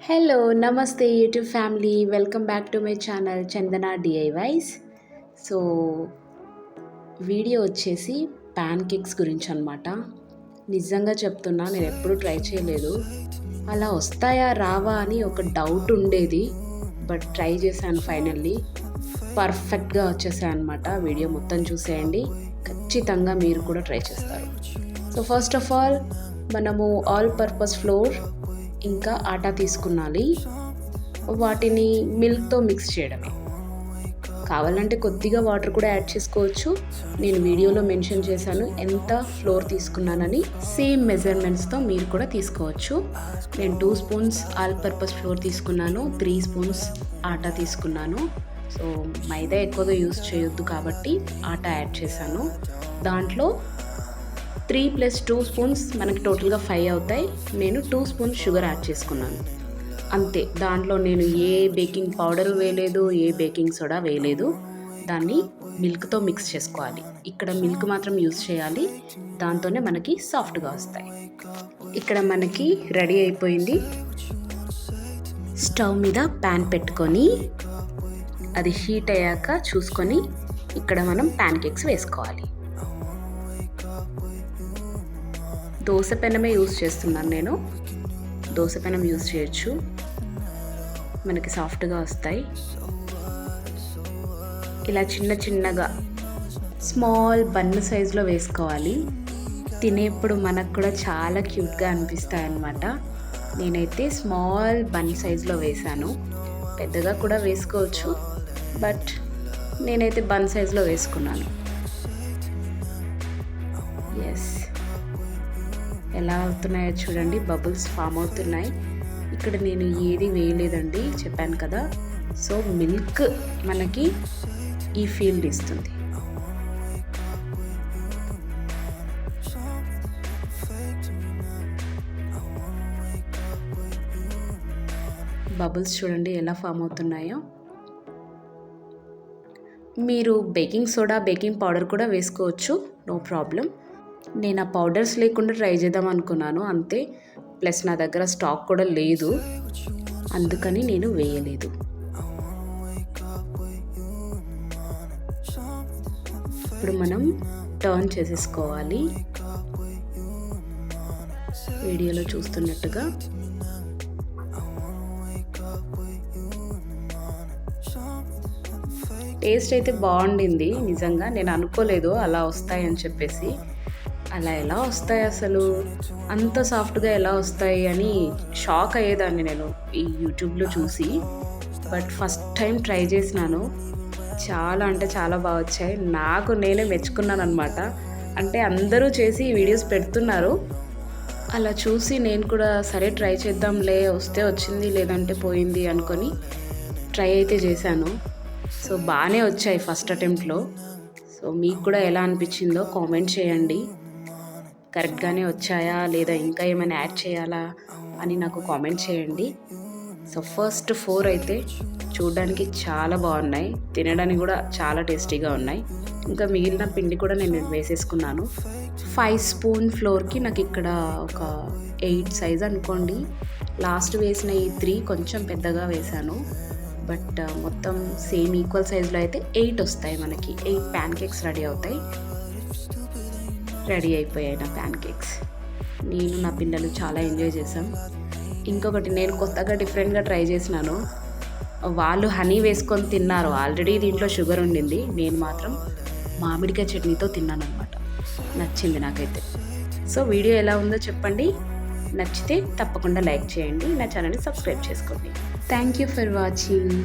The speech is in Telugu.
హలో నమస్తే YouTube family, welcome back to my channel Chandana DIYs. So video వచ్చేసి ప్యాన్ కేక్స్ గురించి అనమాట. నిజంగా చెప్తున్నా, నేను ఎప్పుడు ట్రై చేయలేదు. అలా వస్తాయా రావా అని ఒక డౌట్ ఉండేది, బట్ ట్రై చేశాను. ఫైనల్లీ పర్ఫెక్ట్గా వచ్చేసాయి అనమాట. వీడియో మొత్తం చూసేయండి, ఖచ్చితంగా మీరు కూడా ట్రై చేస్తారు. సో ఫస్ట్ ఆఫ్ ఆల్ మనము ఆల్ పర్పస్ ఫ్లోర్ ఇంకా ఆటా తీసుకున్నాలి. వాటిని మిల్క్తో మిక్స్ చేయడమే. కావాలంటే కొద్దిగా వాటర్ కూడా యాడ్ చేసుకోవచ్చు. నేను వీడియోలో మెన్షన్ చేశాను ఎంత ఫ్లోర్ తీసుకున్నానని. సేమ్ మెజర్మెంట్స్తో మీరు కూడా తీసుకోవచ్చు. నేను 2 స్పూన్స్ ఆల్ పర్పస్ ఫ్లోర్ తీసుకున్నాను, 3 స్పూన్స్ ఆటా తీసుకున్నాను. సో మైదా ఎక్కువగా యూస్ చేయొద్దు కాబట్టి ఆటా యాడ్ చేశాను. దాంట్లో 3 + 2 స్పూన్స్ మనకి టోటల్గా 5 అవుతాయి. నేను 2 స్పూన్స్ షుగర్ యాడ్ చేసుకున్నాను, అంతే. దాంట్లో నేను ఏ బేకింగ్ పౌడర్ వేయలేదు, ఏ బేకింగ్ సోడా వేయలేదు. దాన్ని మిల్క్తో మిక్స్ చేసుకోవాలి. ఇక్కడ మిల్క్ మాత్రం యూస్ చేయాలి, దాంతోనే మనకి సాఫ్ట్గా వస్తాయి. ఇక్కడ మనకి రెడీ అయిపోయింది. స్టవ్ మీద ప్యాన్ పెట్టుకొని అది హీట్ అయ్యాక చూసుకొని ఇక్కడ మనం ప్యాన్ కేక్స్ వేసుకోవాలి. దోశ పెనమే యూస్ చేస్తున్నాను నేను. దోశ పెనం యూస్ చేయొచ్చు, మనకి సాఫ్ట్గా వస్తాయి. ఇలా చిన్న చిన్నగా స్మాల్ బన్ సైజులో వేసుకోవాలి. తినేప్పుడు మనకు కూడా చాలా క్యూట్గా అనిపిస్తాయి అన్నమాట. నేనైతే స్మాల్ బన్ సైజులో వేసాను. పెద్దగా కూడా వేసుకోవచ్చు, బట్ నేనైతే బన్ సైజులో వేసుకున్నాను. ఎస్, ఎలా అవుతున్నాయో చూడండి, బబుల్స్ ఫామ్ అవుతున్నాయి. ఇక్కడ నేను ఏది వేయలేదండి, చెప్పాను కదా. సో మిల్క్ మనకి ఈ ఫీల్ ఇస్తుంది. బబుల్స్ చూడండి ఎలా ఫామ్ అవుతున్నాయో. మీరు బేకింగ్ సోడా, బేకింగ్ పౌడర్ కూడా వేసుకోవచ్చు, నో ప్రాబ్లం. నేను ఆ పౌడర్స్ లేకుండా ట్రై చేద్దాం అనుకున్నాను, అంతే. ప్లస్ నా దగ్గర స్టాక్ కూడా లేదు, అందుకని నేను వేయలేదు. ఇప్పుడు మనం టర్న్ చేసేసుకోవాలి, వీడియోలో చూస్తున్నట్టుగా. టేస్ట్ అయితే బాగుండింది నిజంగా. నేను అనుకోలేదు అలా వస్తాయని చెప్పేసి. అలా ఎలా వస్తాయి అసలు, అంత సాఫ్ట్గా ఎలా వస్తాయి అని షాక్ అయ్యేదాన్ని నేను ఈ యూట్యూబ్లో చూసి. బట్ ఫస్ట్ టైం ట్రై చేసినాను, చాలా అంటే చాలా బాగా వచ్చాయి. నాకు నేనే మెచ్చుకున్నాను అనమాట. అంటే అందరూ చేసి వీడియోస్ పెడుతున్నారు, అలా చూసి నేను కూడా సరే ట్రై చేద్దాంలే, వస్తే వచ్చింది లేదంటే పోయింది అనుకొని ట్రై అయితే చేశాను. సో బాగానే వచ్చాయి ఫస్ట్ అటెంప్ట్లో. సో మీకు కూడా ఎలా అనిపించిందో కామెంట్ చేయండి. కరెక్ట్గానే వచ్చాయా లేదా ఇంకా ఏమైనా యాడ్ చేయాలా అని నాకు కామెంట్ చేయండి. సో ఫస్ట్ 4 అయితే చూడడానికి చాలా బాగున్నాయి, తినడానికి కూడా చాలా టేస్టీగా ఉన్నాయి. ఇంకా మిగిలిన పిండి కూడా నేను వేసేసుకున్నాను. 5 స్పూన్ ఫ్లోర్కి నాకు ఇక్కడ ఒక 8 సైజ్ అనుకోండి. లాస్ట్ వేసిన ఈ 3 కొంచెం పెద్దగా వేశాను, బట్ మొత్తం సేమ్ ఈక్వల్ సైజులో అయితే 8 వస్తాయి మనకి. 8 ప్యాన్ కేక్స్ రెడీ అవుతాయి. రెడీ అయిపోయాయి నా ప్యాన్ కేక్స్. నేను నా పిల్లలు చాలా ఎంజాయ్ చేసాం. ఇంకొకటి నేను కొత్తగా డిఫరెంట్గా ట్రై చేసినాను. వాళ్ళు హనీ వేసుకొని తిన్నారు, ఆల్రెడీ దీంట్లో షుగర్ ఉండింది. నేను మాత్రం మామిడికాయ చట్నీతో తిన్నాను అనమాట. నచ్చింది నాకైతే. సో వీడియో ఎలా ఉందో చెప్పండి. నచ్చితే తప్పకుండా లైక్ చేయండి, నా ఛానల్ని సబ్స్క్రైబ్ చేసుకోండి. Thank you for watching.